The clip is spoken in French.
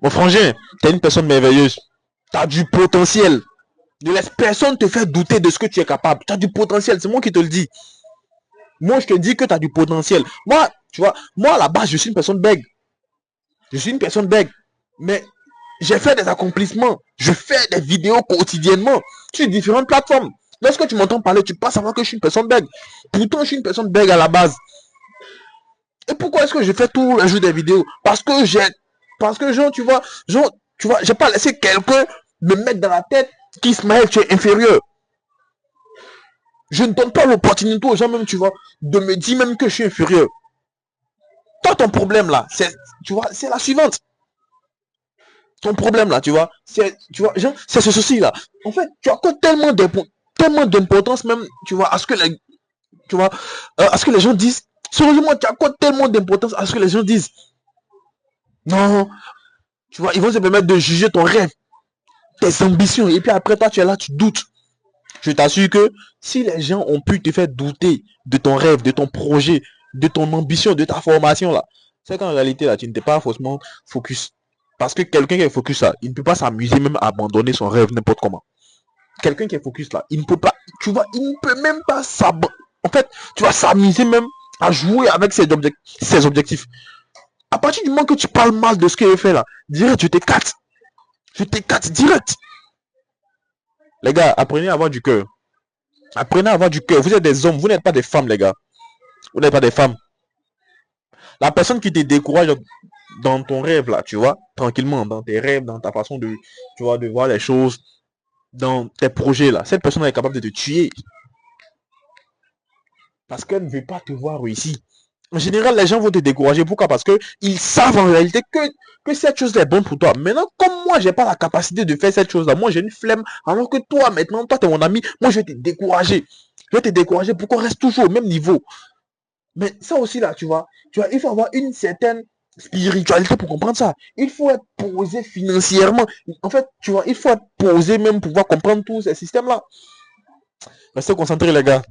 Mon frangin, t'es une personne merveilleuse. T'as du potentiel. Ne laisse personne te faire douter de ce que tu es capable. T'as du potentiel, c'est moi qui te le dis. Moi, je te dis que t'as du potentiel. Moi, tu vois, moi, à la base, je suis une personne bègue. Je suis une personne bègue. Mais j'ai fait des accomplissements. Je fais des vidéos quotidiennement sur différentes plateformes. Lorsque tu m'entends parler, tu peux savoir que je suis une personne bègue. Pourtant, je suis une personne bègue à la base. Et pourquoi est-ce que je fais tous les jours des vidéos? Parce que genre, tu vois, j'ai pas laissé quelqu'un me mettre dans la tête qu'Ismaël, tu es inférieur. Je ne donne pas l'opportunité aux gens même, tu vois, de me dire même que je suis inférieur. Toi, ton problème là, c'est, tu vois, c'est la suivante. Ton problème là, tu vois, c'est ce souci là. En fait, tu accordes tellement d'importance même, tu vois, à ce que les, tu vois, à ce que les gens disent. Sérieusement, tu accordes tellement d'importance à ce que les gens disent. Non, tu vois, ils vont se permettre de juger ton rêve, tes ambitions, et puis après toi, tu es là, tu doutes. Je t'assure que si les gens ont pu te faire douter de ton rêve, de ton projet, de ton ambition, de ta formation là, c'est qu'en réalité là, tu n'étais pas forcément focus. Parce que quelqu'un qui est focus là, il ne peut pas s'amuser même à abandonner son rêve n'importe comment. Quelqu'un qui est focus là, il ne peut pas, tu vois, il ne peut même pas s'abandonner. En fait, tu vas s'amuser même à jouer avec ses objectifs. À partir du moment que tu parles mal de ce qu'il fait là, direct, je t'écarte. Je t'écarte direct. Les gars, apprenez à avoir du cœur. Apprenez à avoir du cœur. Vous êtes des hommes, vous n'êtes pas des femmes, les gars. Vous n'êtes pas des femmes. La personne qui te décourage dans ton rêve, là, tu vois, tranquillement, dans tes rêves, dans ta façon de, tu vois, de voir les choses, dans tes projets, là, cette personne est capable de te tuer. Parce qu'elle ne veut pas te voir réussir. En général, les gens vont te décourager. Pourquoi? Parce qu'ils savent en réalité que cette chose est bonne pour toi. Maintenant, comme moi, j'ai pas la capacité de faire cette chose-là, moi, j'ai une flemme. Alors que toi, maintenant, toi, t'es mon ami, moi, je vais te décourager. Je vais te décourager pour qu'on reste toujours au même niveau. Mais ça aussi, là, tu vois, il faut avoir une certaine spiritualité pour comprendre ça. Il faut être posé financièrement. En fait, tu vois, il faut être posé même pour pouvoir comprendre tous ces systèmes-là. Restez concentrés, les gars.